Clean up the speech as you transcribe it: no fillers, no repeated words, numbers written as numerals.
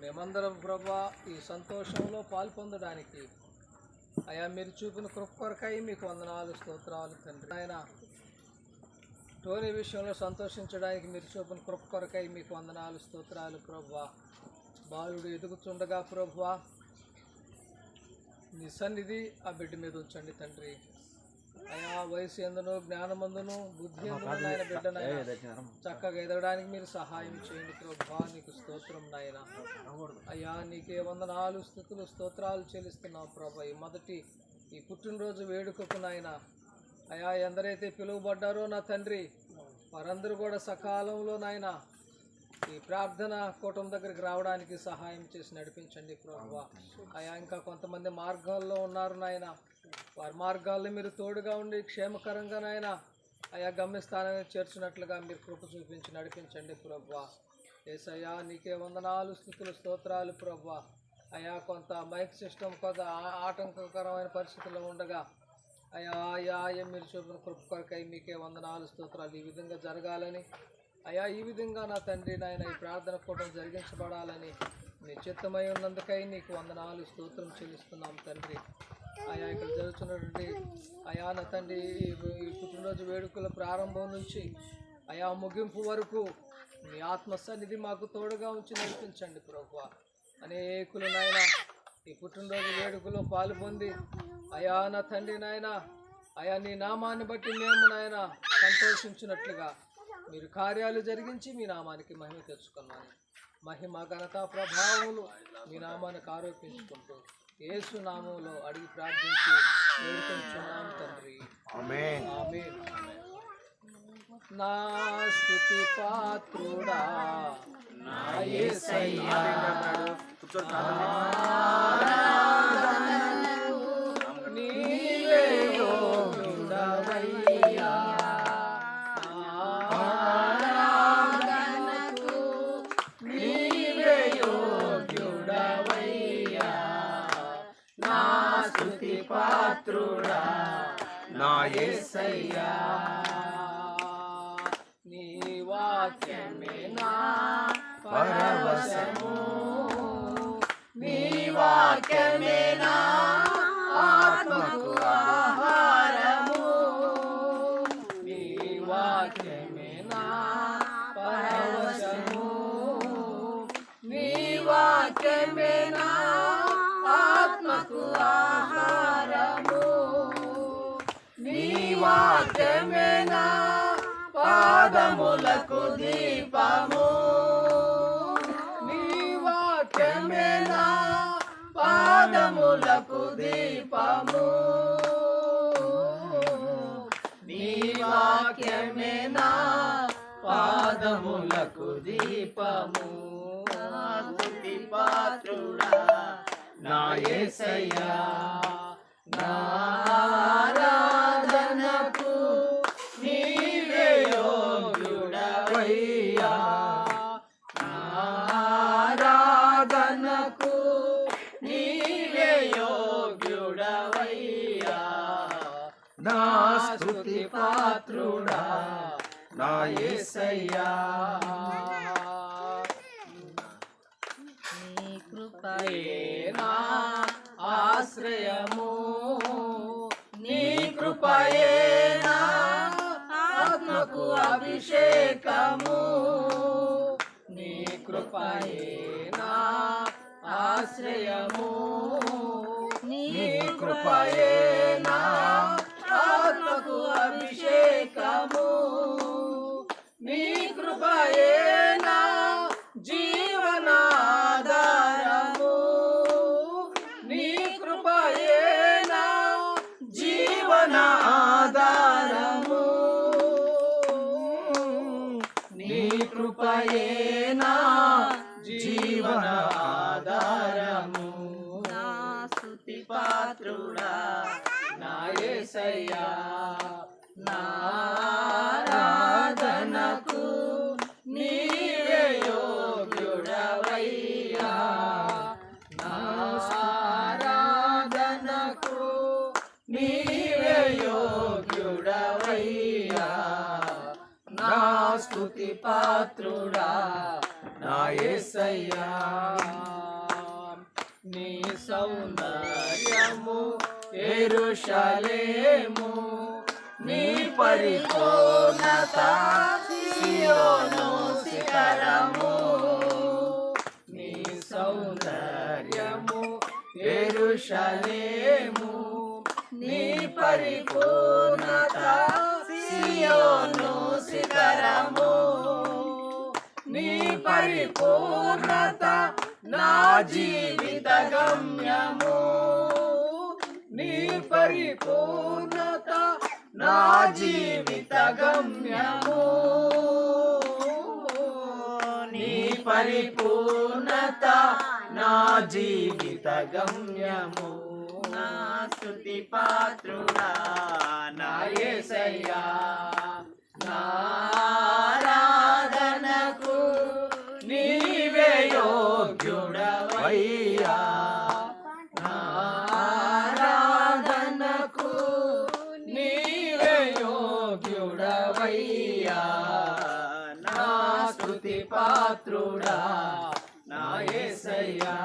మేమందరం ప్రభా ఈ సంతోషంలో పాల్పొందడానికి అయా మీరు చూపిన కృప కొరకై మీకు వందనాలు స్తోత్రాలు తండ్రి. ఆయన టోనీ విషయంలో సంతోషించడానికి మీరు చూపిన కృప కొరకై మీకు వందనాలు స్తోత్రాలు ప్రభా. బాలుడు ఎదుగుతుండగా ప్రభా నీ సన్నిధి ఆ బిడ్డ మీద ఉంచండి తండ్రి. అయా వయసు ఎందును జ్ఞానమందును బుద్ధి ఎందును నాయన బిడ్డనైనా చక్కగా ఎదగడానికి మీరు సహాయం చేయండి ప్రభా. నీకు స్తోత్రం నాయన. అయ్యా నీకే వందనాలు స్తుతులు స్తోత్రాలు చెల్లిస్తున్నాం ప్రభా. ఈ మొదటి ఈ పుట్టినరోజు వేడుకకు నాయన అయా ఎందరైతే పిలువబడ్డారో నా తండ్రి వారందరూ కూడా సకాలంలో నాయన ఈ ప్రార్థన కూటం దగ్గరికి రావడానికి సహాయం చేసి నడిపించండి ప్రభా. అయా ఇంకా కొంతమంది మార్గాల్లో ఉన్నారు నాయన, వారి మార్గాల్లో మీరు తోడుగా ఉండి క్షేమకరంగా నాయన అయా గమ్యస్థానాన్ని చేర్చినట్లుగా మీరు కృప చూపించి నడిపించండి ప్రభా. యేసయ్యా నీకే వందనాలు స్తుతులు స్తోత్రాలు ప్రభా. అయా కొంత మైక్ సిస్టమ్ కొంత ఆటంకకరమైన పరిస్థితుల్లో ఉండగా అయా మీరు చూపిన కృప కొరకై మీకే వందనాలు స్తోత్రాలు. ఈ విధంగా జరగాలని అయా ఈ విధంగా నా తండ్రి నాయన ఈ ప్రార్థన కూటం జరిగించబడాలని నీ చిత్తమై ఉన్నందుకై నీకు వందనాలు స్తోత్రం చెల్లిస్తున్నాం తండ్రి. అయా ఇక్కడ జరుగుతున్నటువంటి అయా నా తండ్రి ఈ పుట్టినరోజు వేడుకల ప్రారంభం నుంచి అయా ముగింపు వరకు మీ ఆత్మ సన్నిధి మాకు తోడుగా ఉంచి నడిపించండి ప్రభువా. అనేకులు నాయన ఈ పుట్టినరోజు వేడుకలో పాల్పొంది అయా నా తండ్రి నాయన అయా నీ నామాన్ని బట్టి మేము నాయన సంతోషించినట్లుగా మీరు కార్యాలు జరిగించి మీ నామానికి మహిమ తెచ్చుకున్నాను. మహిమ ఘనత ప్రభావములు మీ నామానికి ఆరోపించుకుంటూ యేసు నామములో అడిగి ప్రార్థించి వేడుకొంచున్నాం తండ్రి. ఆమేన్. ఆమేన్. నా స్తుతి పాత్రుడా నా యేసయ్యా నీవే యోగ్యుడవయ్యా. ఆరాధనకు నీవే యోగ్యుడవయ్యా. నా స్తుతి పాత్రుడా నా యేసయ్యా. నీ వాక్యమే నా పరవశము, నీ వాక్యమే నా ఆత్మకు ఆహారము. నీ వాక్యమే నా పరవశము, నీ వాక్యమే నా ఆత్మకు ఆహారము. నీ వాక్యమే నా పాదములకు దీపము. నీ వాక్యమే నా పాదములకు దీపము. నీ వాక్యమే నా పాదములకు దీపము. స్తుతి పాత్రుడా నా యేసయ్యా. నా ఆరాధనకు నీవే యోగ్యుడవయ్యా. నా ఆరాధనకు నీవే యోగ్యుడవయ్యా. నా స్తుతి పాత్రుడా నా యేసయ్యా. నీ కృపయే నా ఆశ్రయము, నీ కృపయే నా ఆత్మకు అభిషేకము. నీ కృపయే నా ఆశ్రయము, నీ కృపయే నా ఆత్మకు అభిషేకము. నీ కృపయే నా జీవనాధారము, నీ కృపయే నా జీవనాధారము. నీ కృపయే నా జీవనాధారము. నా స్తుతి పాత్రుడా నా యేసయ్యా. నా ఆరాధనకు నీవే నీ సౌందర్యము యెరూషలేము, నీ పరిపూర్ణత సీయోను శిఖరము. నీ సౌందర్యము యెరూషలేము, నీ పరిపూర్ణత సీయోను శిఖరము. నీ పరిపూర్ణత నా జీవిత గమ్యము, నీ పరిపూర్ణత నా జీవిత గమ్యము. నీ పరిపూర్ణత నా జీవిత గమ్యము. నా స్తుతి పాత్రుడా నా యేసయ్యా, నా ఆరాధనకు నీవే యోగ్యుడవయ్యా. నా ఆరాధనకు నీవే యోగ్యుడవయ్యా. నా స్తుతి పాత్రుడా నా యేసయ్యా.